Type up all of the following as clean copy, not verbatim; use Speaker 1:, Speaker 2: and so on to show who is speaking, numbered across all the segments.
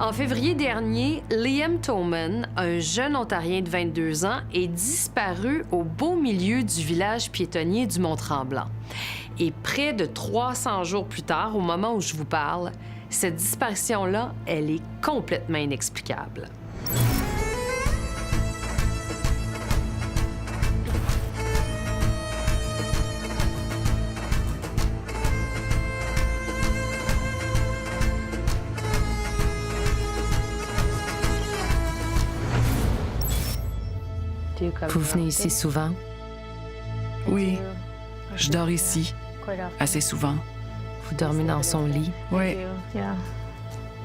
Speaker 1: En février dernier, Liam Thoman, un jeune Ontarien de 22 ans, est disparu au beau milieu du village piétonnier du Mont-Tremblant. Et près de 300 jours plus tard, au moment où je vous parle, cette disparition-là, elle est complètement inexplicable.
Speaker 2: Vous venez ici souvent?
Speaker 3: Oui, je dors ici, assez souvent.
Speaker 2: Vous dormez dans son lit?
Speaker 3: Oui.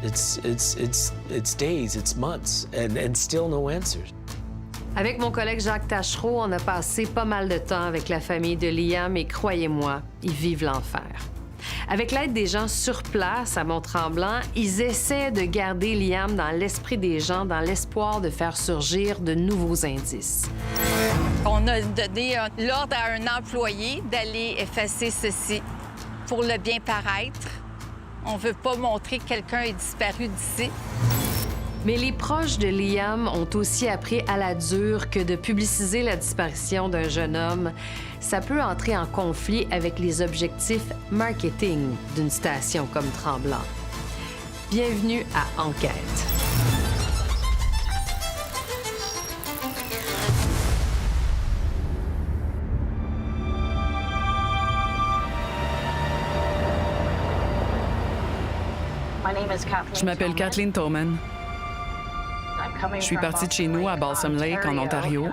Speaker 4: It's days, it's months, and still no answers.
Speaker 1: Avec mon collègue Jacques Taschereau, on a passé pas mal de temps avec la famille de Liam et croyez-moi, ils vivent l'enfer. Avec l'aide des gens sur place à Mont-Tremblant, ils essaient de garder Liam dans l'esprit des gens, dans l'espoir de faire surgir de nouveaux indices.
Speaker 5: On a donné l'ordre à un employé d'aller effacer ceci pour le bien paraître. On ne veut pas montrer que quelqu'un est disparu d'ici.
Speaker 1: Mais les proches de Liam ont aussi appris à la dure que de publiciser la disparition d'un jeune homme, ça peut entrer en conflit avec les objectifs marketing d'une station comme Tremblant. Bienvenue à Enquête.
Speaker 3: Je m'appelle Kathleen Thoman. Je suis partie de chez nous à Balsam Lake, en Ontario,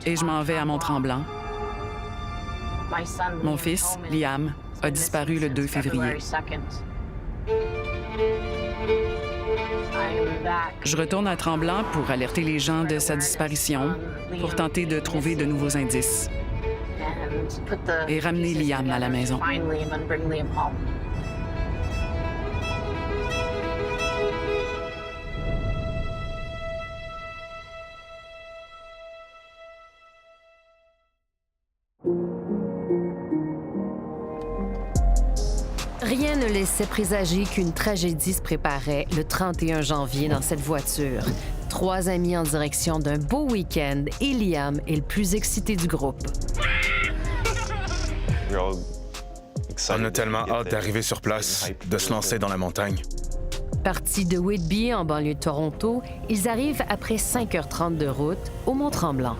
Speaker 3: et je m'en vais à Mont-Tremblant. Mon fils, Liam, a disparu le 2 février. Je retourne à Tremblant pour alerter les gens de sa disparition, pour tenter de trouver de nouveaux indices et ramener Liam à la maison.
Speaker 1: Rien ne laissait présager qu'une tragédie se préparait le 31 janvier dans cette voiture. 3 amis en direction d'un beau week-end et Liam est le plus excité du groupe.
Speaker 6: On a tellement hâte d'arriver sur place, de se lancer dans la montagne.
Speaker 1: Partis de Whitby, en banlieue de Toronto, ils arrivent après 5h30 de route au Mont-Tremblant.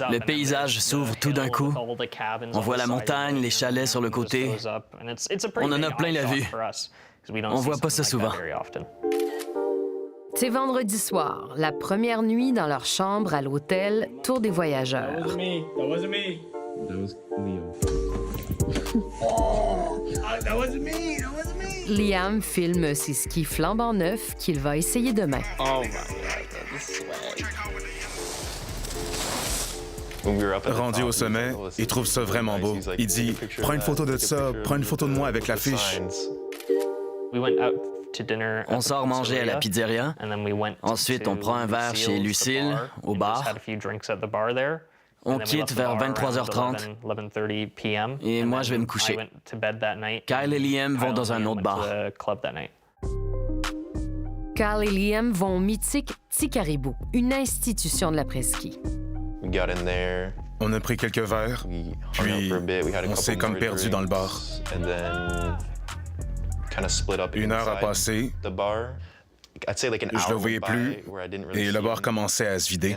Speaker 7: Le paysage s'ouvre tout d'un coup. On voit la montagne, les chalets sur le côté. On en a plein la vue. On voit pas ça souvent.
Speaker 1: C'est vendredi soir, la première nuit dans leur chambre à l'hôtel Tour des Voyageurs. Liam filme ses skis flambant neufs qu'il va essayer demain.
Speaker 6: Rendu au sommet, il trouve ça vraiment beau. Il dit « Prends une photo de ça, prends une photo de moi avec l'affiche. »
Speaker 7: On sort manger à la pizzeria. Ensuite, on prend un verre chez Lucille, au bar. On quitte vers 23h30. Et moi, je vais me coucher. Kyle et Liam vont dans un autre bar.
Speaker 1: Kyle et Liam vont au mythique Petit Caribou, une institution de l'après-ski.
Speaker 6: On a pris quelques verres, puis on s'est comme perdu dans le bar. 1 heure a passé, je le voyais plus, et le bar commençait à se vider.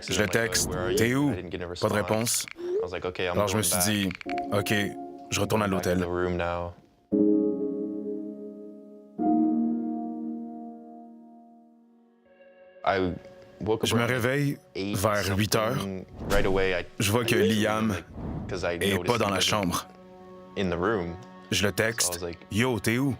Speaker 6: Je le texte, « T'es où? » Pas de réponse. Alors je me suis dit, « OK, je retourne à l'hôtel. » Je me réveille vers 8 heures. Je vois que Liam est pas dans la chambre. Je le texte. Yo, t'es où?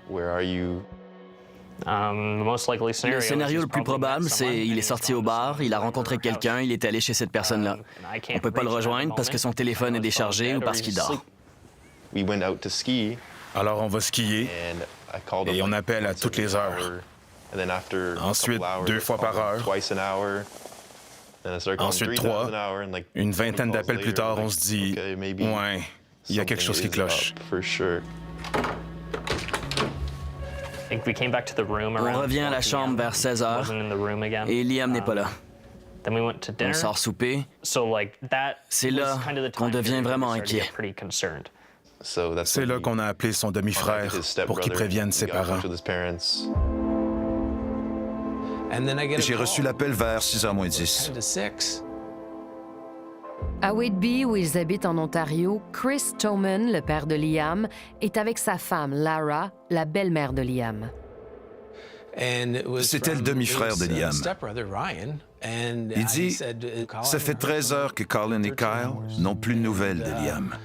Speaker 7: Le scénario le plus probable, c'est il est sorti au bar, il a rencontré quelqu'un, il est allé chez cette personne-là. On peut pas le rejoindre parce que son téléphone est déchargé ou parce qu'il dort.
Speaker 6: Alors on va skier et on appelle à toutes les heures. Ensuite, 2 fois par heure. Ensuite, 3. Une vingtaine d'appels plus tard, on se dit « Ouais, Il y a quelque chose qui cloche.
Speaker 7: On revient à la chambre vers 16 heures et Liam n'est pas là. On sort souper. C'est là qu'on devient vraiment inquiet.
Speaker 6: C'est là qu'on a appelé son demi-frère pour qu'il prévienne ses parents.
Speaker 8: J'ai reçu l'appel vers 6h moins 10.
Speaker 2: À Whitby, où ils habitent en Ontario, Chris Toman, le père de Liam, est avec sa femme, Lara, la belle-mère de Liam.
Speaker 8: C'était le demi-frère de Liam. Il dit, ça fait 13 heures que Colin et Kyle n'ont plus de nouvelles de Liam.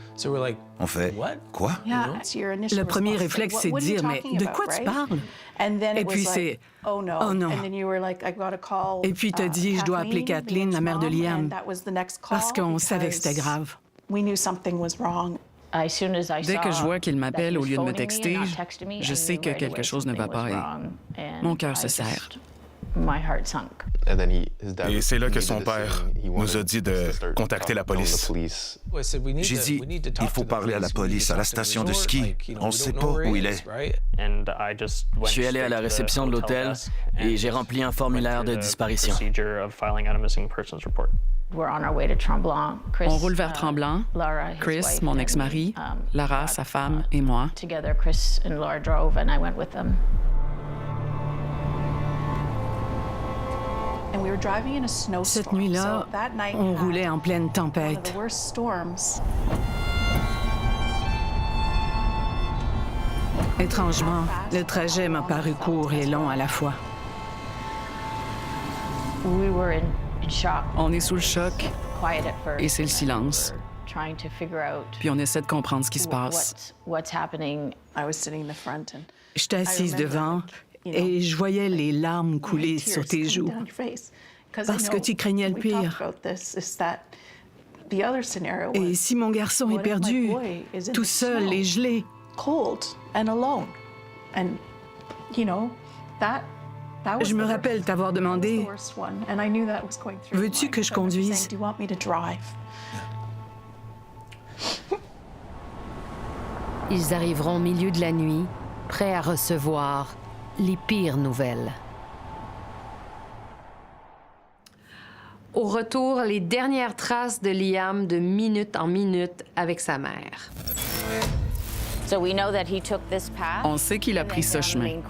Speaker 8: On fait, quoi?
Speaker 9: Le premier réflexe, c'est de dire, mais de quoi tu parles? Et puis c'est, oh non. Et puis tu as dit, je dois appeler Kathleen, la mère de Liam, parce qu'on savait que c'était grave.
Speaker 3: Dès que je vois qu'il m'appelle au lieu de me texter, je sais que quelque chose ne va pas et mon cœur se serre.
Speaker 6: Et c'est là que son père nous a dit de contacter la police.
Speaker 8: J'ai dit, il faut parler à la police, à la station de ski. On ne sait pas où il est.
Speaker 7: Je suis allé à la réception de l'hôtel et j'ai rempli un formulaire de disparition.
Speaker 3: On roule vers Tremblant. Chris, mon ex-mari, Lara, sa femme, et moi.
Speaker 9: Cette nuit-là, on roulait en pleine tempête. Étrangement, le trajet m'a paru court et long à la fois.
Speaker 3: On est sous le choc et c'est le silence. Puis on essaie de comprendre ce qui se passe.
Speaker 9: J'étais assise devant et je voyais les larmes couler sur tes joues. Parce que tu craignais le pire. Et si mon garçon est perdu, tout seul et gelé, je me rappelle t'avoir demandé, « Veux-tu que je conduise? »
Speaker 2: Ils arriveront au milieu de la nuit, prêts à recevoir les pires nouvelles.
Speaker 1: Au retour, les dernières traces de Liam de minute en minute avec sa mère.
Speaker 3: On sait qu'il a pris ce chemin.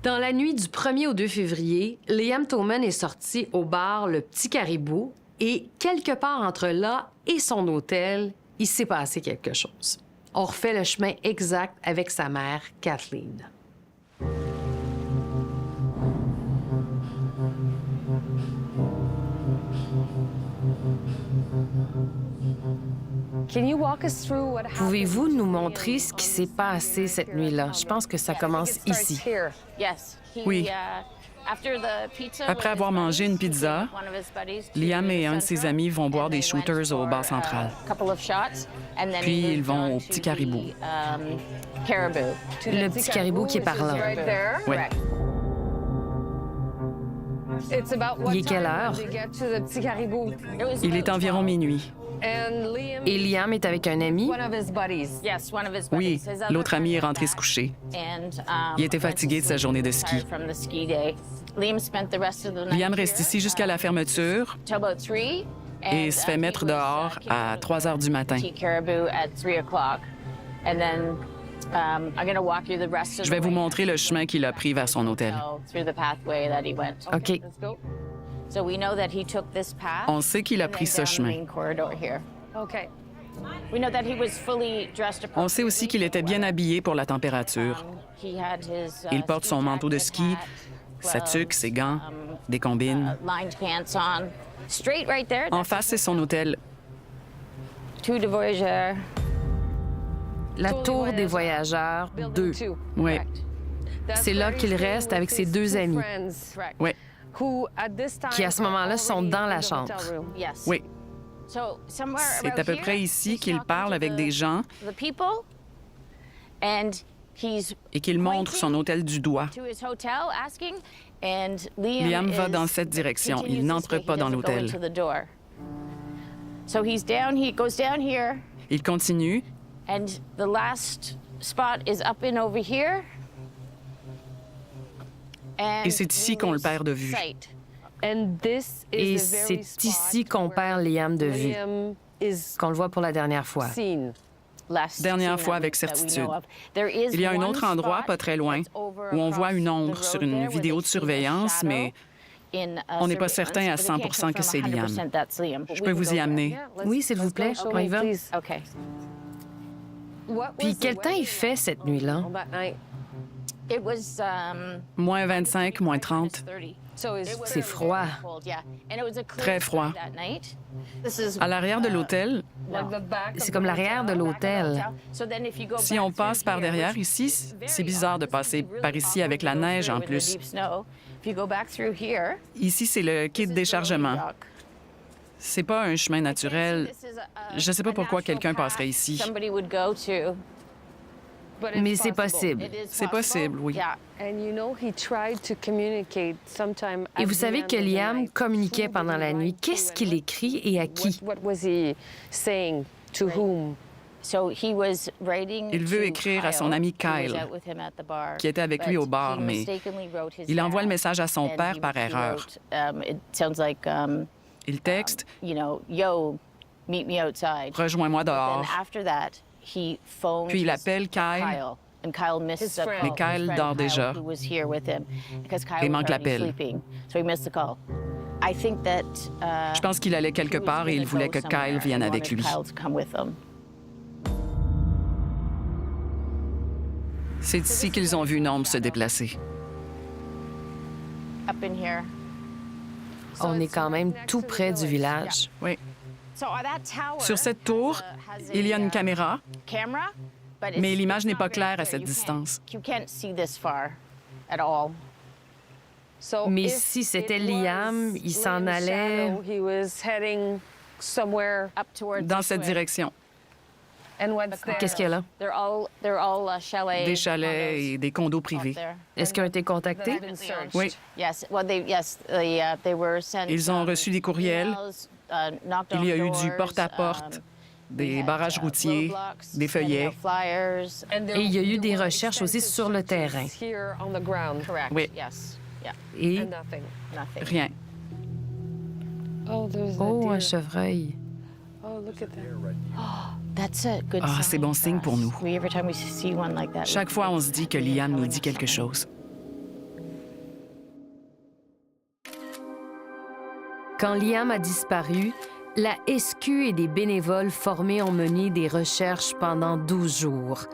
Speaker 1: Dans la nuit du 1er au 2 février, Liam Toman est sorti au bar Le Petit Caribou et quelque part entre là et son hôtel, il s'est passé quelque chose. On refait le chemin exact avec sa mère, Kathleen.
Speaker 2: Pouvez-vous nous montrer ce qui s'est passé cette nuit-là? Je pense que ça commence ici.
Speaker 3: Oui. Après avoir mangé une pizza, Liam et un de ses amis vont boire des shooters au bar central. Puis ils vont au Petit Caribou.
Speaker 2: Le Petit Caribou qui est par là.
Speaker 3: Oui.
Speaker 2: Il est quelle heure?
Speaker 3: Il est environ minuit.
Speaker 2: Et Liam est avec un ami?
Speaker 3: Oui, l'autre ami est rentré se coucher. Il était fatigué de sa journée de ski. Liam reste ici jusqu'à la fermeture et se fait mettre dehors à 3 heures du matin. Je vais vous montrer le chemin qu'il a pris vers son hôtel.
Speaker 2: OK.
Speaker 3: On sait qu'il a pris ce chemin. On sait aussi qu'il était bien habillé pour la température. Il porte son manteau de ski, sa tuque, ses gants, des combines. En face, c'est son hôtel.
Speaker 2: La Tour des Voyageurs 2.
Speaker 3: Oui.
Speaker 2: C'est là qu'il reste avec ses deux amis.
Speaker 3: Oui.
Speaker 2: Qui, à ce moment-là, sont dans la chambre.
Speaker 3: Oui. C'est à peu près ici qu'il parle avec des gens et qu'il montre son hôtel du doigt. Liam va dans cette direction. Il n'entre pas dans l'hôtel. Il continue. Et c'est ici qu'on le perd de vue.
Speaker 2: Et c'est ici qu'on perd Liam de vue, qu'on le voit pour la dernière fois.
Speaker 3: Dernière fois avec certitude. Il y a un autre endroit, pas très loin, où on voit une ombre sur une vidéo de surveillance, mais on n'est pas certain à 100 que c'est Liam. Je peux vous y amener.
Speaker 2: Oui, s'il vous plaît, on y va. Puis quel temps il fait cette nuit-là?
Speaker 3: Moins 25, moins 30.
Speaker 2: C'est froid.
Speaker 3: Très froid. À l'arrière de l'hôtel,
Speaker 2: c'est comme l'arrière de l'hôtel.
Speaker 3: Si on passe par derrière ici, c'est bizarre de passer par ici avec la neige en plus. Ici, c'est le quai de déchargement. C'est pas un chemin naturel. Je sais pas pourquoi quelqu'un passerait ici.
Speaker 2: Mais c'est possible.
Speaker 3: C'est possible, oui.
Speaker 2: Et vous savez que Liam communiquait pendant la nuit. Qu'est-ce qu'il écrit et à qui?
Speaker 3: Il veut écrire à son ami Kyle, qui était avec lui au bar, mais il envoie le message à son père par erreur. Il texte « Rejoins-moi dehors ». Puis il appelle Kyle, mais Kyle dort déjà et manque l'appel. Je pense qu'il allait quelque part et il voulait que Kyle vienne avec lui. C'est ici qu'ils ont vu une ombre se déplacer.
Speaker 2: On est quand même tout près du village.
Speaker 3: Oui. Sur cette tour, il y a une caméra, mais l'image n'est pas claire à cette distance.
Speaker 2: Mais si c'était Liam, il s'en allait
Speaker 3: dans cette direction.
Speaker 2: Qu'est-ce qu'il y a là?
Speaker 3: Des chalets et des condos privés.
Speaker 2: Est-ce qu'ils ont été contactés?
Speaker 3: Oui. Ils ont reçu des courriels. Il y a eu du porte-à-porte, des barrages routiers, des feuillets.
Speaker 2: Et il y a eu des recherches aussi sur le terrain.
Speaker 3: Oui. Et rien.
Speaker 2: Oh, un chevreuil.
Speaker 3: Ah, c'est bon signe pour nous. Chaque fois, on se dit que Liam nous dit quelque chose.
Speaker 2: Quand Liam a disparu, la SQ et des bénévoles formés ont mené des recherches pendant 12 jours.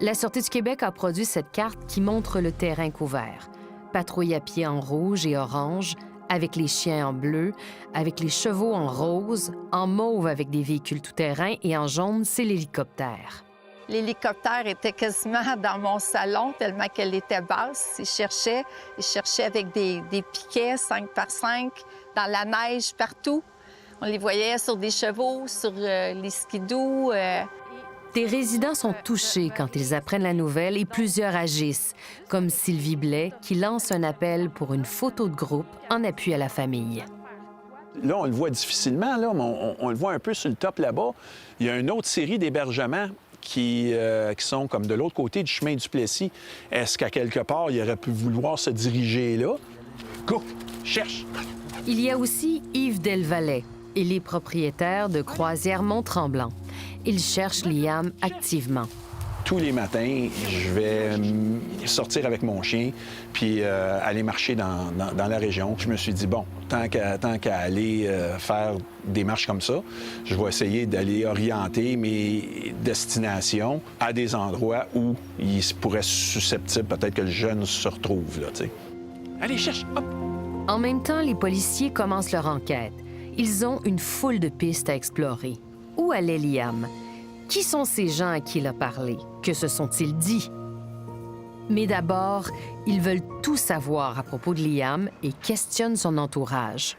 Speaker 2: La Sûreté du Québec a produit cette carte qui montre le terrain couvert. Patrouille à pied en rouge et orange, avec les chiens en bleu, avec les chevaux en rose, en mauve avec des véhicules tout-terrain et en jaune, c'est l'hélicoptère.
Speaker 5: L'hélicoptère était quasiment dans mon salon tellement qu'elle était basse. Il cherchait avec des piquets 5 par 5 dans la neige partout. On les voyait sur des chevaux, sur les skidoo.
Speaker 2: Des résidents sont touchés quand ils apprennent la nouvelle et plusieurs agissent, comme Sylvie Blais qui lance un appel pour une photo de groupe en appui à la famille.
Speaker 10: Là, on le voit difficilement, là, mais on le voit un peu sur le top là-bas. Il y a une autre série d'hébergements qui sont comme de l'autre côté du chemin du Plessis. Est-ce qu'à quelque part, il aurait pu vouloir se diriger là? Go! Cherche!
Speaker 2: Il y a aussi Yves Delvalet. Il est propriétaire de Croisière Mont-Tremblant. Il cherche Liam activement.
Speaker 10: Tous les matins, je vais sortir avec mon chien puis aller marcher dans la région. Je me suis dit, bon, tant qu'à aller faire des marches comme ça, je vais essayer d'aller orienter mes destinations à des endroits où il pourrait être susceptible peut-être que le jeune se retrouve, là, tu sais. Allez, cherche! Hop!
Speaker 2: En même temps, les policiers commencent leur enquête. Ils ont une foule de pistes à explorer. Où allait Liam? Qui sont ces gens à qui il a parlé? Que se sont-ils dit? Mais d'abord, ils veulent tout savoir à propos de Liam et questionnent son entourage.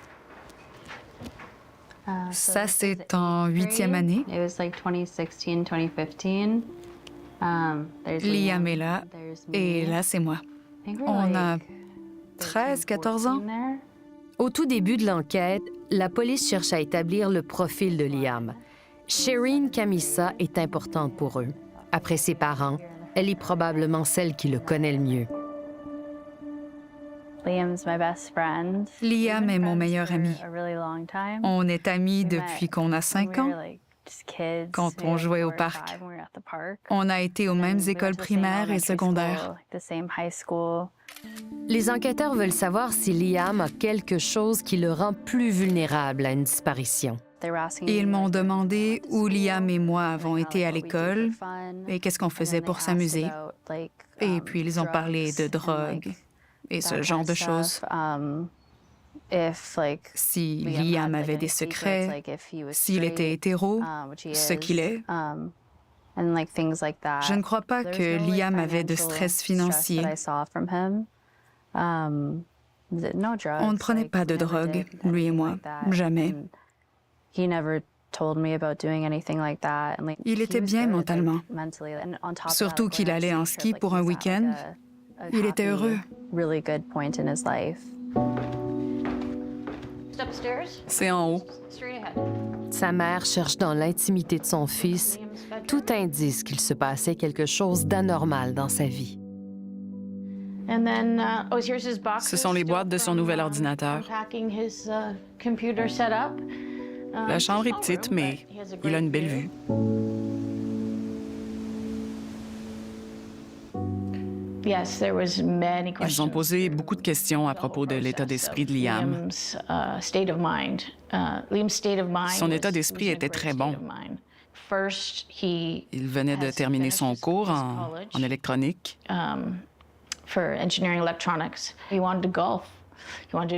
Speaker 11: Ça, c'est en 8e année. Liam est là, et là, c'est moi. On a 13, 14 ans.
Speaker 2: Au tout début de l'enquête, la police cherche à établir le profil de Liam. Shireen Kamisa est importante pour eux. Après ses parents, elle est probablement celle qui le connaît le mieux.
Speaker 11: Liam est mon meilleur ami. On est amis depuis qu'on a 5 ans. Quand on jouait au parc. On a été aux mêmes écoles primaires et secondaires.
Speaker 2: Les enquêteurs veulent savoir si Liam a quelque chose qui le rend plus vulnérable à une disparition.
Speaker 11: Ils m'ont demandé où Liam et moi avons été à l'école et qu'est-ce qu'on faisait pour s'amuser. Et puis ils ont parlé de drogue et ce genre de choses. Si Liam avait des secrets, s'il était hétéro, ce qu'il est. Je ne crois pas que Liam avait de stress financier. On ne prenait pas de drogue, lui et moi, jamais. Il était bien mentalement. Surtout qu'il allait en ski pour un week-end. Il était heureux.
Speaker 3: C'est en haut.
Speaker 2: Sa mère cherche dans l'intimité de son fils tout indice qu'il se passait quelque chose d'anormal dans sa vie.
Speaker 3: Ce sont les boîtes de son nouvel ordinateur. La chambre est petite, mais il a une belle vue. Ils ont posé beaucoup de questions à propos de l'état d'esprit de Liam. Son état d'esprit était très bon. Il venait de terminer son cours en électronique.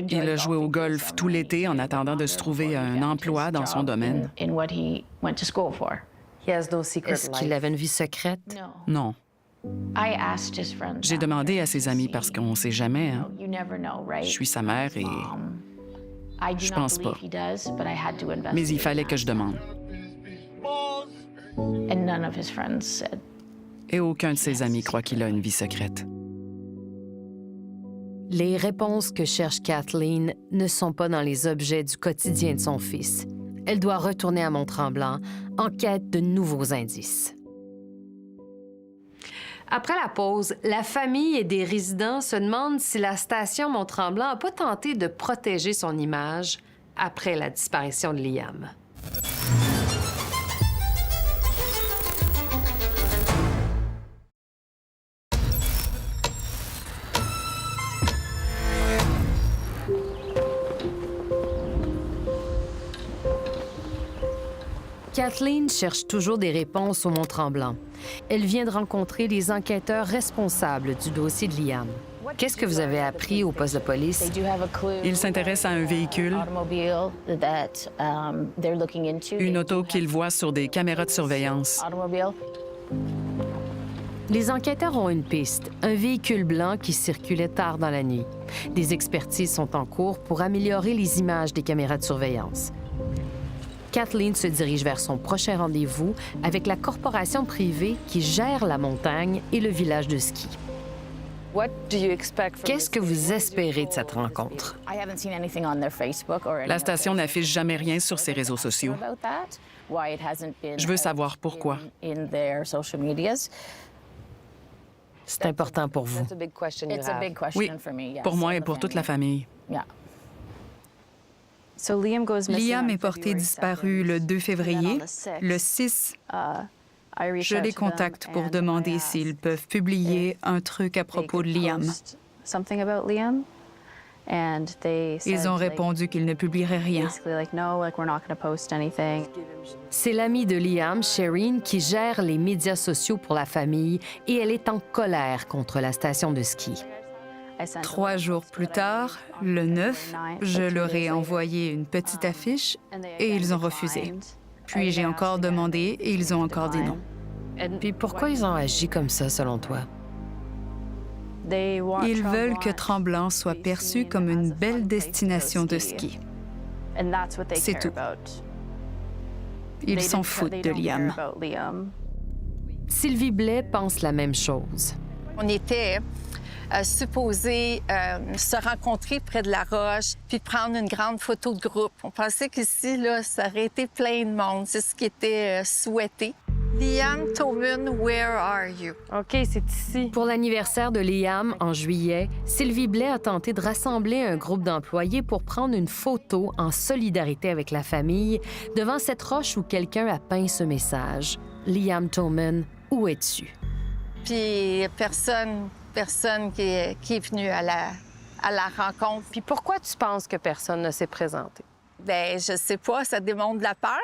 Speaker 3: Il a joué au golf tout l'été en attendant de se trouver un emploi dans son domaine.
Speaker 2: Est-ce qu'il avait une vie secrète?
Speaker 3: Non. J'ai demandé à ses amis parce qu'on ne sait jamais. Hein. Je suis sa mère et je pense pas. Mais il fallait que je demande. Et aucun de ses amis croit qu'il a une vie secrète.
Speaker 2: Les réponses que cherche Kathleen ne sont pas dans les objets du quotidien de son fils. Elle doit retourner à Mont-Tremblant en quête de nouveaux indices. Après la pause, la famille et des résidents se demandent si la station Mont-Tremblant n'a pas tenté de protéger son image après la disparition de Liam. Kathleen cherche toujours des réponses au Mont-Tremblant. Elle vient de rencontrer les enquêteurs responsables du dossier de Liam. Qu'est-ce que vous avez appris au poste de police?
Speaker 3: Ils s'intéressent à un véhicule, une auto qu'ils voient sur des caméras de surveillance.
Speaker 2: Les enquêteurs ont une piste, un véhicule blanc qui circulait tard dans la nuit. Des expertises sont en cours pour améliorer les images des caméras de surveillance. Kathleen se dirige vers son prochain rendez-vous avec la corporation privée qui gère la montagne et le village de ski. Qu'est-ce que vous espérez de cette rencontre?
Speaker 3: La station n'affiche jamais rien sur ses réseaux sociaux. Je veux savoir pourquoi.
Speaker 2: C'est important pour vous.
Speaker 3: Oui, pour moi et pour toute la famille.
Speaker 11: Liam est porté disparu le 2 février. Le 6, je les contacte pour demander s'ils peuvent publier un truc à propos de Liam. Ils ont répondu qu'ils ne publieraient rien.
Speaker 2: C'est l'amie de Liam, Shireen, qui gère les médias sociaux pour la famille et elle est en colère contre la station de ski.
Speaker 11: 3 jours plus tard, le 9, je leur ai envoyé une petite affiche et ils ont refusé. Puis j'ai encore demandé et ils ont encore dit non.
Speaker 2: Puis pourquoi ils ont agi comme ça, selon toi?
Speaker 11: Ils veulent que Tremblant soit perçu comme une belle destination de ski. C'est tout. Ils s'en foutent de Liam.
Speaker 2: Sylvie Blais pense la même chose.
Speaker 5: On était supposés se rencontrer près de la roche puis prendre une grande photo de groupe. On pensait qu'ici, là, ça aurait été plein de monde. C'est ce qui était souhaité. Liam Toman, where are you?
Speaker 1: OK, c'est ici.
Speaker 2: Pour l'anniversaire de Liam, en juillet, Sylvie Blais a tenté de rassembler un groupe d'employés pour prendre une photo en solidarité avec la famille devant cette roche où quelqu'un a peint ce message. Liam Toman, où es-tu?
Speaker 5: Puis personne qui est venu à la rencontre.
Speaker 1: Puis pourquoi tu penses que personne ne s'est présenté?
Speaker 5: Bien, je sais pas, ça démontre de la peur.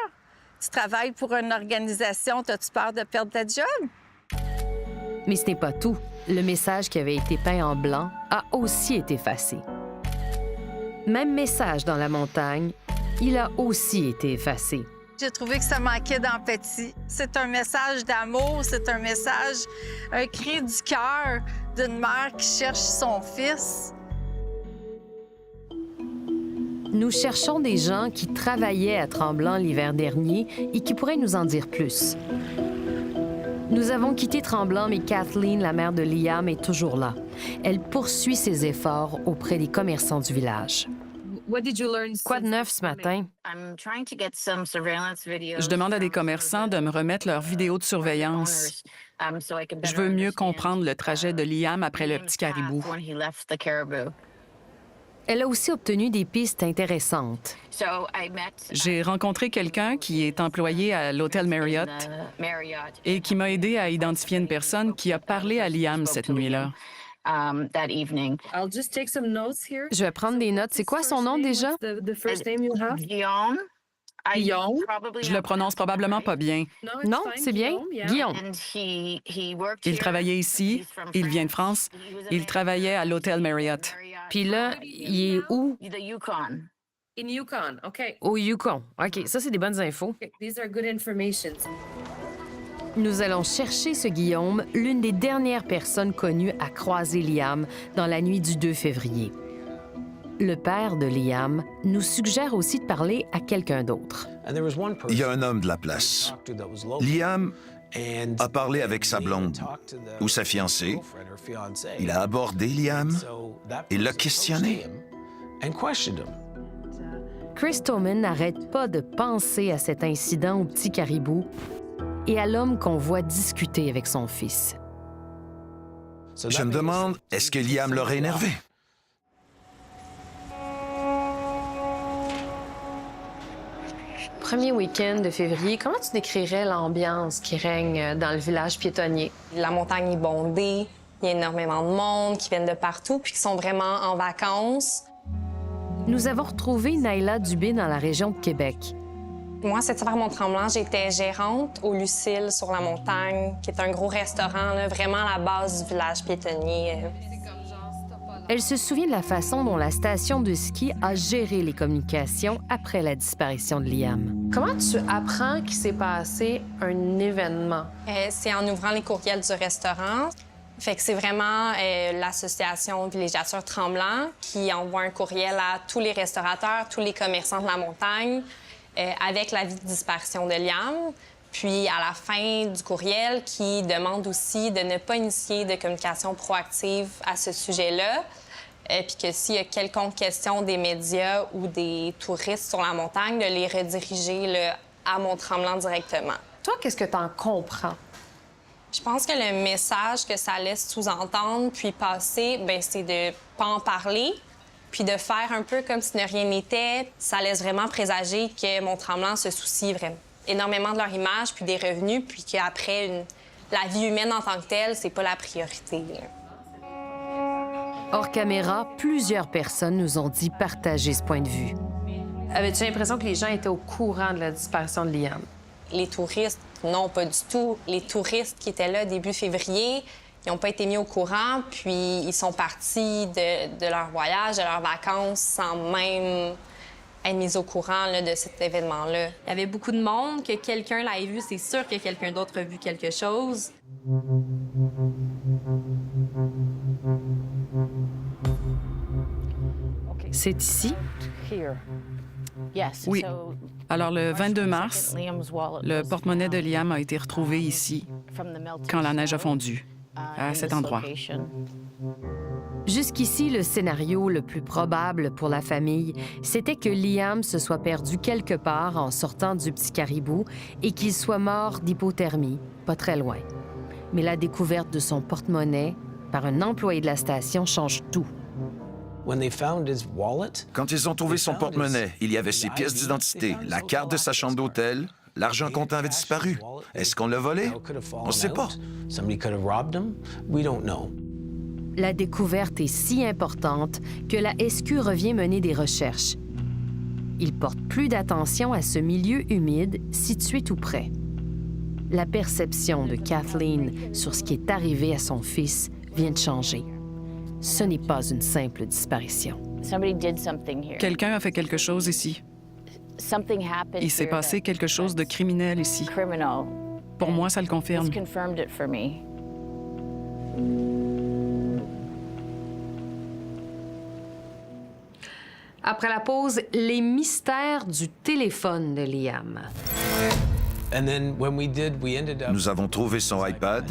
Speaker 5: Tu travailles pour une organisation, as-tu peur de perdre ta job?
Speaker 2: Mais ce n'est pas tout. Le message qui avait été peint en blanc a aussi été effacé. Même message dans la montagne, il a aussi été effacé.
Speaker 5: J'ai trouvé que ça manquait d'empathie. C'est un message d'amour, c'est un message, un cri du cœur d'une mère qui cherche son fils.
Speaker 2: Nous cherchons des gens qui travaillaient à Tremblant l'hiver dernier et qui pourraient nous en dire plus. Nous avons quitté Tremblant, mais Kathleen, la mère de Liam, est toujours là. Elle poursuit ses efforts auprès des commerçants du village. Quoi de neuf ce matin?
Speaker 3: Je demande à des commerçants de me remettre leurs vidéos de surveillance. Je veux mieux comprendre le trajet de Liam après le petit caribou.
Speaker 2: Elle a aussi obtenu des pistes intéressantes.
Speaker 3: J'ai rencontré quelqu'un qui est employé à l'hôtel Marriott et qui m'a aidé à identifier une personne qui a parlé à Liam cette nuit-là.
Speaker 2: Je vais prendre des notes. C'est quoi son nom déjà?
Speaker 3: Guillaume. Je le prononce probablement pas bien.
Speaker 2: Non, c'est bien. Guillaume.
Speaker 3: Il travaillait ici. Il vient de France. Il travaillait à l'hôtel Marriott.
Speaker 2: Puis là, il est où?
Speaker 12: In Yukon, OK.
Speaker 2: Au Yukon. OK, ça, c'est des bonnes infos.
Speaker 12: These are good information.
Speaker 2: Nous allons chercher ce Guillaume, l'une des dernières personnes connues à croiser Liam dans la nuit du 2 février. Le père de Liam nous suggère aussi de parler à quelqu'un d'autre.
Speaker 8: Il y a un homme de la place. Liam a parlé avec sa blonde ou sa fiancée. Il a abordé Liam et l'a questionné.
Speaker 2: Chris Toman n'arrête pas de penser à cet incident au petit caribou et à l'homme qu'on voit discuter avec son fils.
Speaker 8: Je me demande, est-ce que Liam l'aurait énervé?
Speaker 1: Premier week-end de février, comment tu décrirais l'ambiance qui règne dans le village piétonnier?
Speaker 13: La montagne est bondée, il y a énormément de monde qui viennent de partout puis qui sont vraiment en vacances.
Speaker 2: Nous avons retrouvé Naila Dubé dans la région de Québec.
Speaker 13: Moi, cet hiver à Mont-Tremblant, j'étais gérante au Lucille sur la montagne, qui est un gros restaurant, là, vraiment à la base du village piétonnier.
Speaker 2: Elle se souvient de la façon dont la station de ski a géré les communications après la disparition de Liam.
Speaker 1: Comment tu apprends qu'il s'est passé un événement?
Speaker 13: C'est en ouvrant les courriels du restaurant. Fait que c'est vraiment l'association Villégiature Tremblant qui envoie un courriel à tous les restaurateurs, tous les commerçants de la montagne avec l'avis de disparition de Liam. Puis à la fin du courriel, qui demande aussi de ne pas initier de communication proactive à ce sujet-là. Puis que s'il y a quelconque question des médias ou des touristes sur la montagne, de les rediriger là, à Mont-Tremblant directement.
Speaker 1: Toi, qu'est-ce que tu en comprends?
Speaker 13: Je pense que le message que ça laisse sous-entendre puis passer, bien, c'est de pas en parler, puis de faire un peu comme si de rien n'était. Ça laisse vraiment présager que Mont-Tremblant se soucie vraiment énormément de leur image puis des revenus, puis qu'après, la vie humaine en tant que telle, c'est pas la priorité. Là.
Speaker 2: Hors caméra, plusieurs personnes nous ont dit partager ce point de vue.
Speaker 1: Avais-tu l'impression que les gens étaient au courant de la disparition de Liam?
Speaker 13: Les touristes, non, pas du tout. Les touristes qui étaient là début février, ils n'ont pas été mis au courant, puis ils sont partis de leur voyage, de leurs vacances, sans même être mis au courant là, de cet événement-là.
Speaker 14: Il y avait beaucoup de monde, que quelqu'un l'ait vu, c'est sûr que quelqu'un d'autre a vu quelque chose.
Speaker 2: C'est ici?
Speaker 3: Oui. Alors, le 22 mars, le porte-monnaie de Liam a été retrouvé ici, quand la neige a fondu, à cet endroit.
Speaker 2: Jusqu'ici, le scénario le plus probable pour la famille, c'était que Liam se soit perdu quelque part en sortant du Petit Caribou et qu'il soit mort d'hypothermie, pas très loin. Mais la découverte de son porte-monnaie par un employé de la station change tout.
Speaker 8: Quand ils ont trouvé son porte-monnaie, il y avait ses pièces d'identité, la carte de sa chambre d'hôtel. L'argent comptant avait disparu. Est-ce qu'on l'a volé? On ne sait pas.
Speaker 2: La découverte est si importante que la SQ revient mener des recherches. Il porte plus d'attention à ce milieu humide situé tout près. La perception de Kathleen sur ce qui est arrivé à son fils vient de changer. Ce n'est pas une simple disparition.
Speaker 3: Quelqu'un a fait quelque chose ici. Il s'est passé quelque chose de criminel ici. Pour moi, ça le confirme.
Speaker 1: Après la pause, les mystères du téléphone de Liam.
Speaker 8: Nous avons trouvé son iPad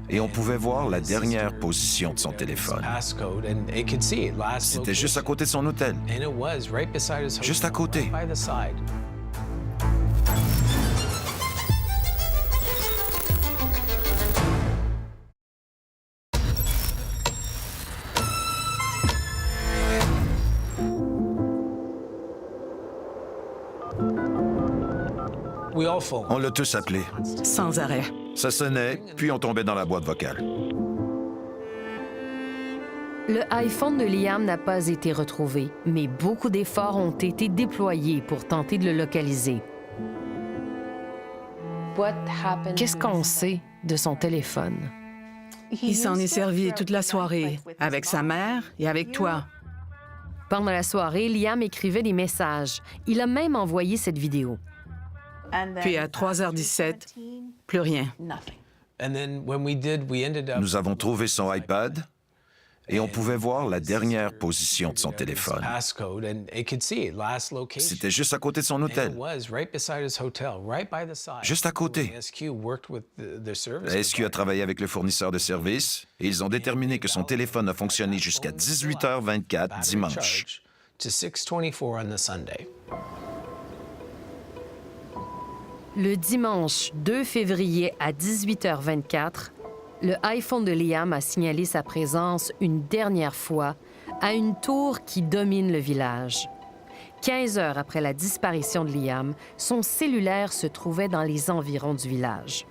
Speaker 8: et on pouvait voir la dernière position de son téléphone. C'était juste à côté de son hôtel. Juste à côté. On l'a tous appelé.
Speaker 9: Sans arrêt.
Speaker 8: Ça sonnait, puis on tombait dans la boîte vocale.
Speaker 2: Le iPhone de Liam n'a pas été retrouvé, mais beaucoup d'efforts ont été déployés pour tenter de le localiser. Qu'est-ce qu'on sait de son téléphone?
Speaker 9: Il s'en est servi toute la soirée, avec sa mère et avec toi.
Speaker 2: Pendant la soirée, Liam écrivait des messages. Il a même envoyé cette vidéo.
Speaker 9: Puis à 3h17, plus rien.
Speaker 8: Nous avons trouvé son iPad et on pouvait voir la dernière position de son téléphone. C'était juste à côté de son hôtel. Juste à côté. La SQ a travaillé avec le fournisseur de services et ils ont déterminé que son téléphone a fonctionné jusqu'à 18h24 dimanche.
Speaker 2: Le dimanche 2 février à 18h24, le iPhone de Liam a signalé sa présence une dernière fois à une tour qui domine le village. 15 heures après la disparition de Liam, son cellulaire se trouvait dans les environs du village.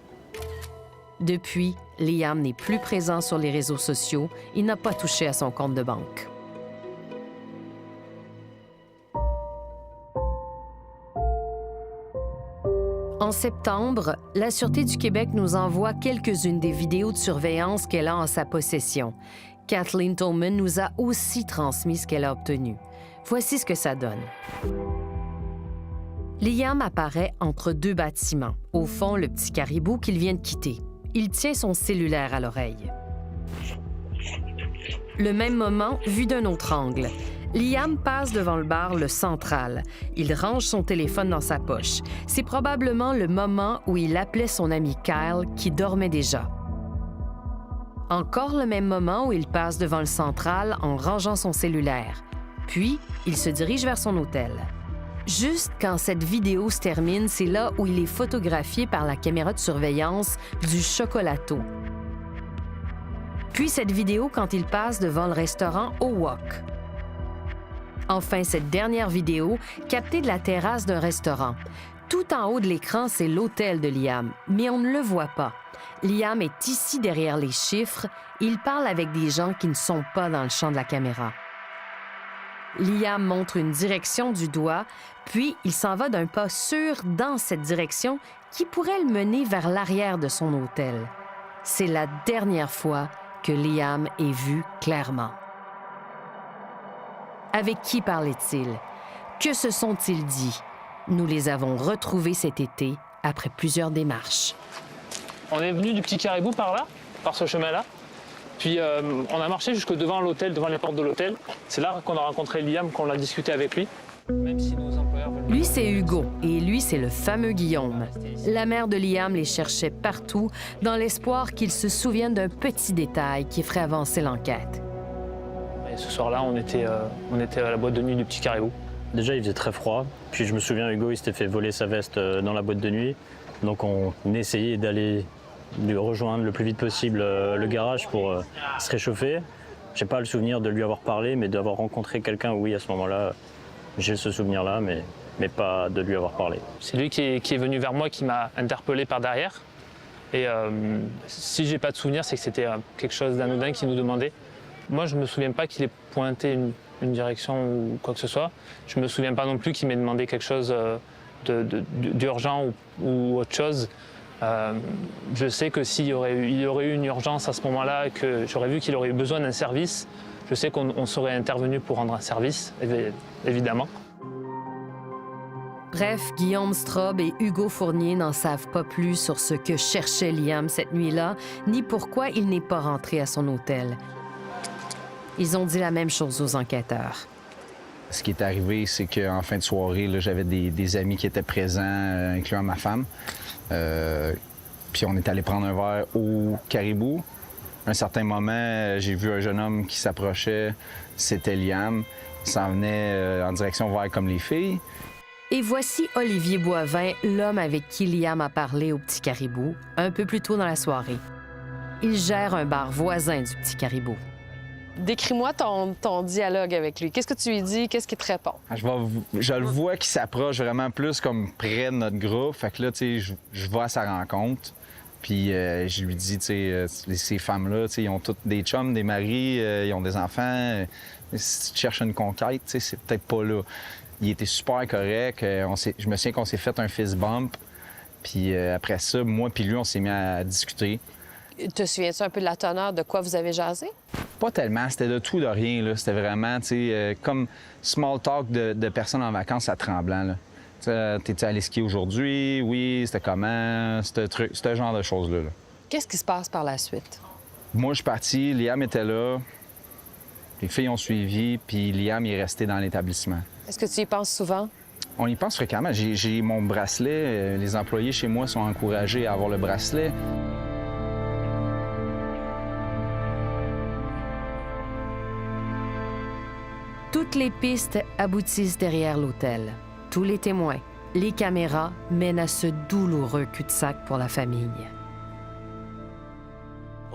Speaker 2: Depuis, Liam n'est plus présent sur les réseaux sociaux. Il n'a pas touché à son compte de banque. En septembre, la Sûreté du Québec nous envoie quelques-unes des vidéos de surveillance qu'elle a en sa possession. Kathleen Tolman nous a aussi transmis ce qu'elle a obtenu. Voici ce que ça donne. Liam apparaît entre deux bâtiments. Au fond, le Petit Caribou qu'il vient de quitter. Il tient son cellulaire à l'oreille. Le même moment, vu d'un autre angle. Liam passe devant le bar Le Central. Il range son téléphone dans sa poche. C'est probablement le moment où il appelait son ami Kyle, qui dormait déjà. Encore le même moment où il passe devant le Central en rangeant son cellulaire. Puis, il se dirige vers son hôtel. Juste quand cette vidéo se termine, c'est là où il est photographié par la caméra de surveillance du Chocolato. Puis cette vidéo quand il passe devant le restaurant Au Wok. Enfin, cette dernière vidéo, captée de la terrasse d'un restaurant. Tout en haut de l'écran, c'est l'hôtel de Liam, mais on ne le voit pas. Liam est ici derrière les chiffres. Il parle avec des gens qui ne sont pas dans le champ de la caméra. Liam montre une direction du doigt, puis il s'en va d'un pas sûr dans cette direction qui pourrait le mener vers l'arrière de son hôtel. C'est la dernière fois que Liam est vu clairement. Avec qui parlait-il? Que se sont-ils dit? Nous les avons retrouvés cet été après plusieurs démarches.
Speaker 15: On est venu du Petit Caribou par là, par ce chemin-là. Puis on a marché jusque devant l'hôtel, devant les portes de l'hôtel. C'est là qu'on a rencontré Liam, qu'on a discuté avec lui.
Speaker 2: Lui, c'est Hugo, et lui, c'est le fameux Guillaume. La mère de Liam les cherchait partout, dans l'espoir qu'ils se souviennent d'un petit détail qui ferait avancer l'enquête.
Speaker 15: Et ce soir-là, on était à la boîte de nuit du Petit Caribou.
Speaker 16: Déjà, il faisait très froid. Puis je me souviens, Hugo, il s'était fait voler sa veste dans la boîte de nuit. Donc on essayait d'aller lui rejoindre le plus vite possible le garage pour se réchauffer. J'ai pas le souvenir de lui avoir parlé, mais d'avoir rencontré quelqu'un, oui, à ce moment-là, j'ai ce souvenir-là, mais pas de lui avoir parlé.
Speaker 15: C'est lui qui est venu vers moi, qui m'a interpellé par derrière. Et si j'ai pas de souvenir, c'est que c'était quelque chose d'anodin qui nous demandait. Moi, je me souviens pas qu'il ait pointé une direction ou quoi que ce soit. Je me souviens pas non plus qu'il m'ait demandé quelque chose d'urgent ou autre chose. Je sais que s'il y aurait eu une urgence à ce moment-là, que j'aurais vu qu'il aurait eu besoin d'un service, je sais qu'on serait intervenu pour rendre un service, évidemment.
Speaker 2: Bref, Guillaume Straub et Hugo Fournier n'en savent pas plus sur ce que cherchait Liam cette nuit-là, ni pourquoi il n'est pas rentré à son hôtel. Ils ont dit la même chose aux enquêteurs.
Speaker 17: Ce qui est arrivé, c'est qu'en fin de soirée, j'avais des amis qui étaient présents, incluant ma femme. Puis on est allé prendre un verre au Caribou. À un certain moment, j'ai vu un jeune homme qui s'approchait. C'était Liam. Il s'en venait en direction vers comme les filles.
Speaker 2: Et voici Olivier Boivin, l'homme avec qui Liam a parlé au Petit Caribou, un peu plus tôt dans la soirée. Il gère un bar voisin du Petit Caribou.
Speaker 1: Décris-moi ton dialogue avec lui. Qu'est-ce que tu lui dis? Qu'est-ce qu'il te répond?
Speaker 17: Je le vois qu'il s'approche vraiment plus comme près de notre groupe. Fait que là, tu sais, je vais à sa rencontre. Puis je lui dis, tu sais, ces femmes-là, tu sais, ils ont toutes des chums, des maris, ils ont des enfants. Si tu cherches une conquête, tu sais, c'est peut-être pas là. Il était super correct. Je me souviens qu'on s'est fait un fist bump. Puis après ça, moi puis lui, on s'est mis à discuter.
Speaker 1: Te souviens-tu un peu de la teneur de quoi vous avez jasé?
Speaker 17: Pas tellement, c'était de tout, de rien. Là. C'était vraiment, tu sais, comme small talk de personnes en vacances à Tremblant. T'es-tu allé skier aujourd'hui? Oui, c'était comment? Ce genre de choses-là. Là.
Speaker 1: Qu'est-ce qui se passe par la suite?
Speaker 17: Moi, je suis parti, Liam était là, les filles ont suivi, puis Liam est resté dans l'établissement.
Speaker 1: Est-ce que tu y penses souvent?
Speaker 17: On y pense fréquemment. J'ai mon bracelet. Les employés chez moi sont encouragés à avoir le bracelet.
Speaker 2: Toutes les pistes aboutissent derrière l'hôtel. Tous les témoins, les caméras mènent à ce douloureux cul-de-sac pour la famille.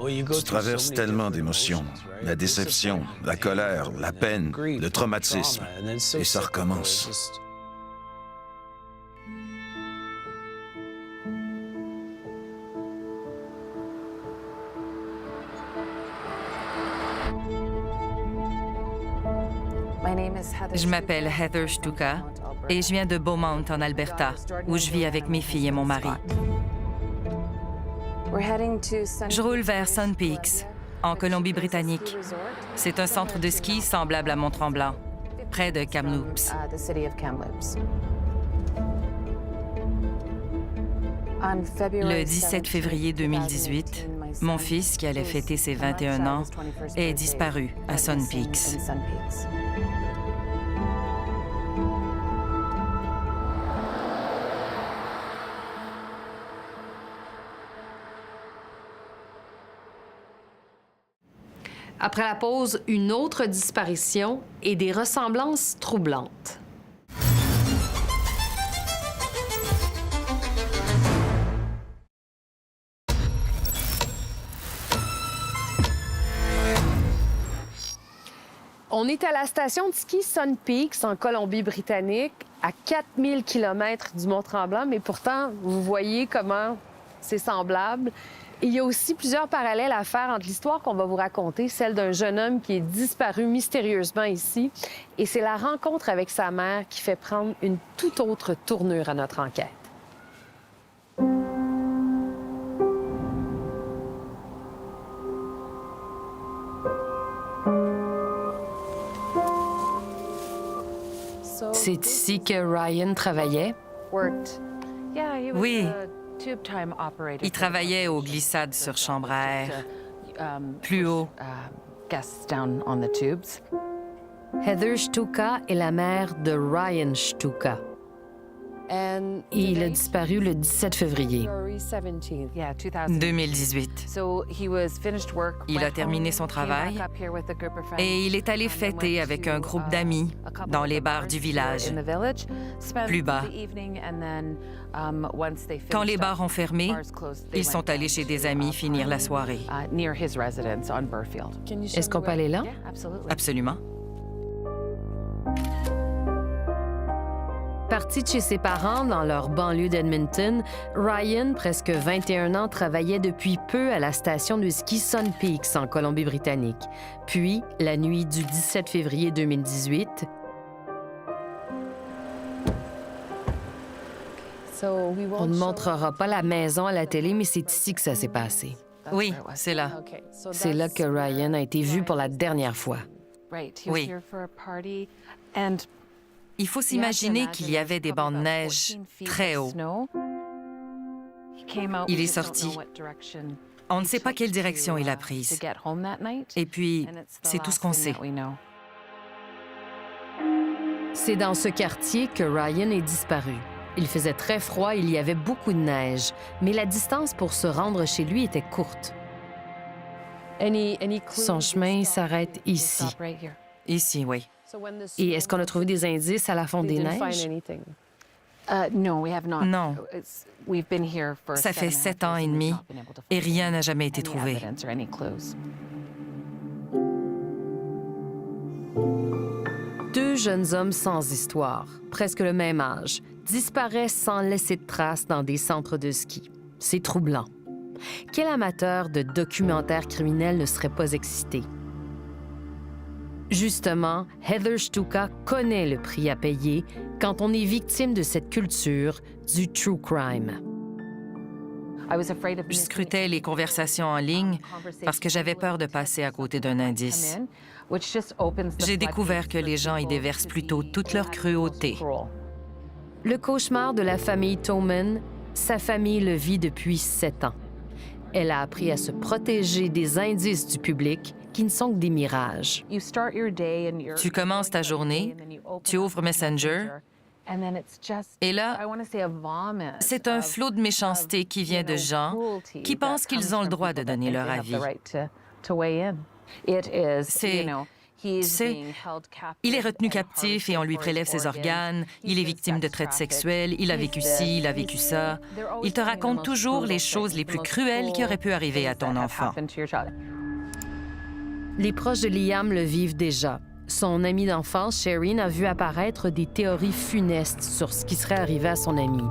Speaker 8: Tu traverses tellement d'émotions. La déception, la colère, la peine, le traumatisme. Et ça recommence.
Speaker 18: Je m'appelle Heather Stuka et je viens de Beaumont, en Alberta, où je vis avec mes filles et mon mari. Je roule vers Sun Peaks, en Colombie-Britannique. C'est un centre de ski semblable à Mont-Tremblant, près de Kamloops. Le 17 février 2018, mon fils, qui allait fêter ses 21 ans, est disparu à Sun Peaks.
Speaker 1: Après la pause, une autre disparition et des ressemblances troublantes. On est à la station de ski Sun Peaks, en Colombie-Britannique, à 4000 km du Mont-Tremblant, mais pourtant, vous voyez comment c'est semblable. Il y a aussi plusieurs parallèles à faire entre l'histoire qu'on va vous raconter, celle d'un jeune homme qui est disparu mystérieusement ici, et c'est la rencontre avec sa mère qui fait prendre une toute autre tournure à notre enquête.
Speaker 2: C'est ici que Ryan travaillait?
Speaker 18: Oui. Il travaillait aux glissades sur chambre à air, plus haut.
Speaker 2: Heather Shtuka est la mère de Ryan Shtuka. Et il a disparu le 17 février.
Speaker 18: 2018. Il a terminé son travail et il est allé fêter avec un groupe d'amis dans les bars du village, plus bas. Quand les bars ont fermé, ils sont allés chez des amis finir la soirée.
Speaker 2: Est-ce qu'on peut aller là?
Speaker 18: Absolument.
Speaker 2: Parti de chez ses parents dans leur banlieue d'Edmonton, Ryan, presque 21 ans, travaillait depuis peu à la station de ski Sun Peaks en Colombie-Britannique. Puis, la nuit du 17 février 2018, on ne montrera pas la maison à la télé, mais c'est ici que ça s'est passé.
Speaker 18: Oui, c'est là.
Speaker 2: C'est là que Ryan a été vu pour la dernière fois.
Speaker 18: Oui. Il faut s'imaginer qu'il y avait des bancs de neige très hauts. Il est sorti. On ne sait pas quelle direction il a prise. Et puis, c'est tout ce qu'on sait.
Speaker 2: C'est dans ce quartier que Ryan est disparu. Il faisait très froid, il y avait beaucoup de neige, mais la distance pour se rendre chez lui était courte. Son chemin s'arrête ici.
Speaker 18: Ici, oui.
Speaker 2: Et est-ce qu'on a trouvé des indices à la fonte des neiges?
Speaker 18: Non. Ça fait 7 ans et demi et rien n'a jamais été trouvé.
Speaker 2: Deux jeunes hommes sans histoire, presque le même âge, disparaissent sans laisser de traces dans des centres de ski. C'est troublant. Quel amateur de documentaires criminels ne serait pas excité? Justement, Heather Shtuka connaît le prix à payer quand on est victime de cette culture du true crime.
Speaker 18: Je scrutais les conversations en ligne parce que j'avais peur de passer à côté d'un indice. J'ai découvert que les gens y déversent plutôt toute leur cruauté.
Speaker 2: Le cauchemar de la famille Thoman, sa famille le vit depuis 7 ans. Elle a appris à se protéger des indices du public qui ne sont que des mirages.
Speaker 18: Tu commences ta journée, tu ouvres Messenger, et là, c'est un flot de méchanceté qui vient de gens qui pensent qu'ils ont le droit de donner leur avis. Il est retenu captif et on lui prélève ses organes, il est victime de traites sexuelles, il a vécu ci, il a vécu ça. Il te raconte toujours les choses les plus cruelles qui auraient pu arriver à ton enfant.
Speaker 2: Les proches de Liam le vivent déjà. Son amie d'enfance, Shereen, a vu apparaître des théories funestes sur ce qui serait arrivé à son ami.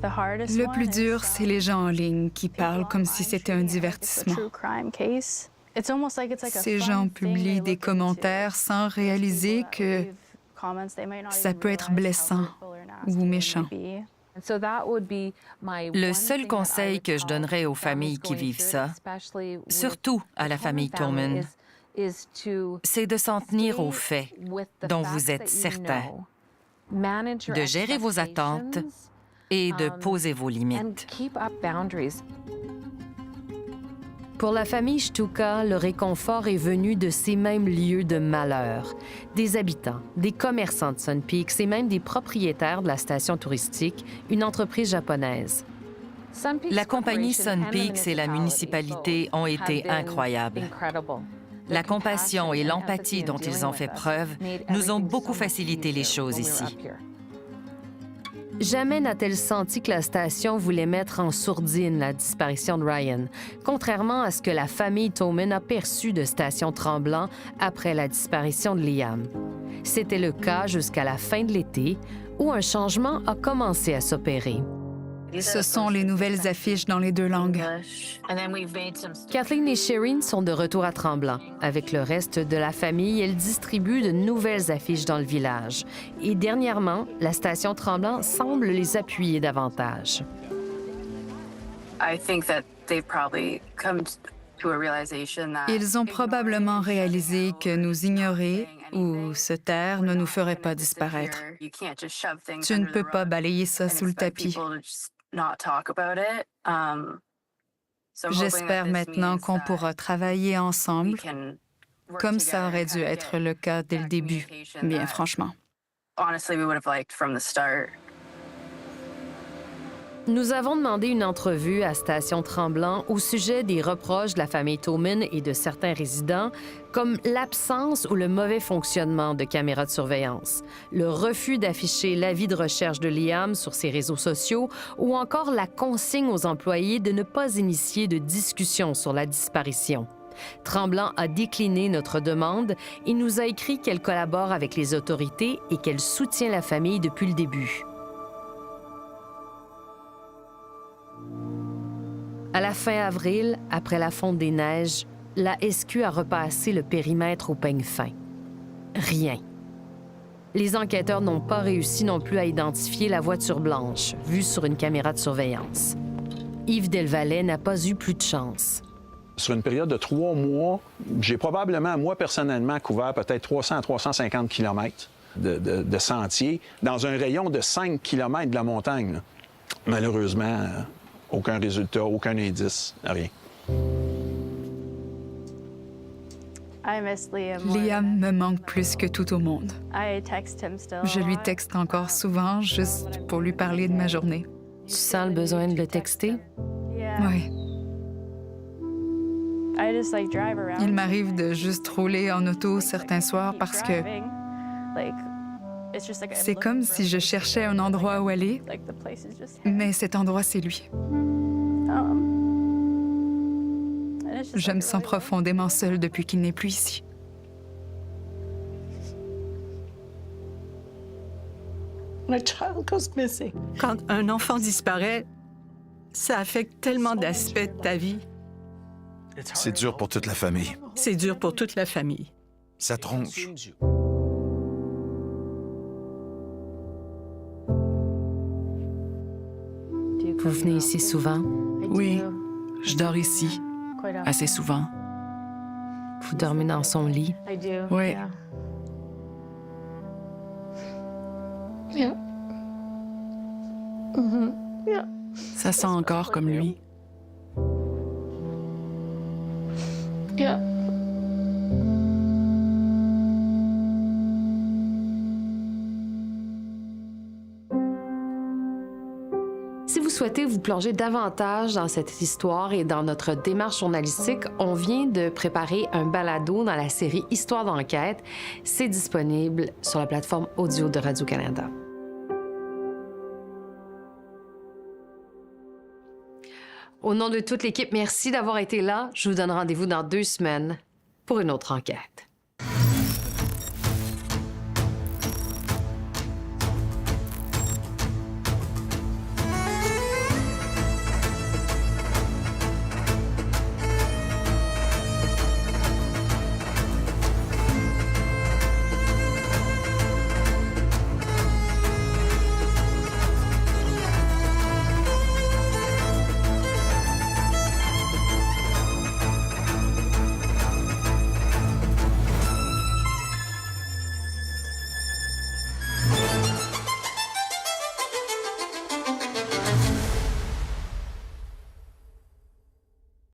Speaker 11: Le plus dur, c'est les gens en ligne qui parlent comme si c'était un divertissement. Ces gens publient des commentaires sans réaliser que ça peut être blessant ou méchant.
Speaker 18: Le seul conseil que je donnerais aux familles qui vivent ça, surtout à la famille Thoman, c'est de s'en tenir aux faits dont vous êtes certain, de gérer vos attentes et de poser vos limites.
Speaker 2: Pour la famille Shtuka, le réconfort est venu de ces mêmes lieux de malheur. Des habitants, des commerçants de Sun Peaks et même des propriétaires de la station touristique, une entreprise japonaise.
Speaker 18: La compagnie Sun Peaks et la municipalité ont été incroyables. La compassion et l'empathie dont ils ont fait preuve nous ont beaucoup facilité les choses ici.
Speaker 2: Jamais n'a-t-elle senti que la station voulait mettre en sourdine la disparition de Ryan, contrairement à ce que la famille Thoman a perçu de Station Tremblant après la disparition de Liam. C'était le cas jusqu'à la fin de l'été, où un changement a commencé à s'opérer.
Speaker 11: Ce sont les nouvelles affiches dans les 2 langues.
Speaker 2: Kathleen et Shereen sont de retour à Tremblant. Avec le reste de la famille, elles distribuent de nouvelles affiches dans le village. Et dernièrement, la station Tremblant semble les appuyer davantage.
Speaker 11: Ils ont probablement réalisé que nous ignorer ou se taire ne nous ferait pas disparaître. Tu ne peux pas balayer ça sous le tapis. J'espère maintenant qu'on pourra travailler ensemble comme ça aurait dû être le cas dès le début, bien franchement.
Speaker 2: Nous avons demandé une entrevue à Station Tremblant au sujet des reproches de la famille Tolman et de certains résidents, comme l'absence ou le mauvais fonctionnement de caméras de surveillance, le refus d'afficher l'avis de recherche de Liam sur ses réseaux sociaux ou encore la consigne aux employés de ne pas initier de discussion sur la disparition. Tremblant a décliné notre demande et nous a écrit qu'elle collabore avec les autorités et qu'elle soutient la famille depuis le début. À la fin avril, après la fonte des neiges, la SQ a repassé le périmètre au peigne fin. Rien. Les enquêteurs n'ont pas réussi non plus à identifier la voiture blanche, vue sur une caméra de surveillance. Yves Delvalet n'a pas eu plus de chance.
Speaker 10: Sur une période de 3 mois, j'ai probablement, moi, personnellement, couvert peut-être 300 à 350 km de sentiers dans un rayon de 5 km de la montagne. Là. Malheureusement, aucun résultat, aucun indice, rien.
Speaker 11: Liam me manque plus que tout au monde. Je lui texte encore souvent, juste pour lui parler de ma journée.
Speaker 2: Tu sens le besoin de le texter?
Speaker 11: Oui. Il m'arrive de juste rouler en auto certains soirs parce que c'est comme si je cherchais un endroit où aller, mais cet endroit, c'est lui. Je me sens profondément seule depuis qu'il n'est plus ici.
Speaker 9: Quand un enfant disparaît, ça affecte tellement d'aspects de ta vie.
Speaker 8: C'est dur pour toute la famille.
Speaker 9: C'est dur pour toute la famille.
Speaker 8: Ça tronche.
Speaker 2: Vous venez ici souvent?
Speaker 3: Oui, je dors ici, assez souvent.
Speaker 2: Vous dormez dans son lit?
Speaker 3: Oui. Ça sent encore comme lui.
Speaker 1: Si vous souhaitez vous plonger davantage dans cette histoire et dans notre démarche journalistique, on vient de préparer un balado dans la série Histoire d'enquête. C'est disponible sur la plateforme audio de Radio-Canada. Au nom de toute l'équipe, merci d'avoir été là. Je vous donne rendez-vous dans 2 semaines pour une autre enquête.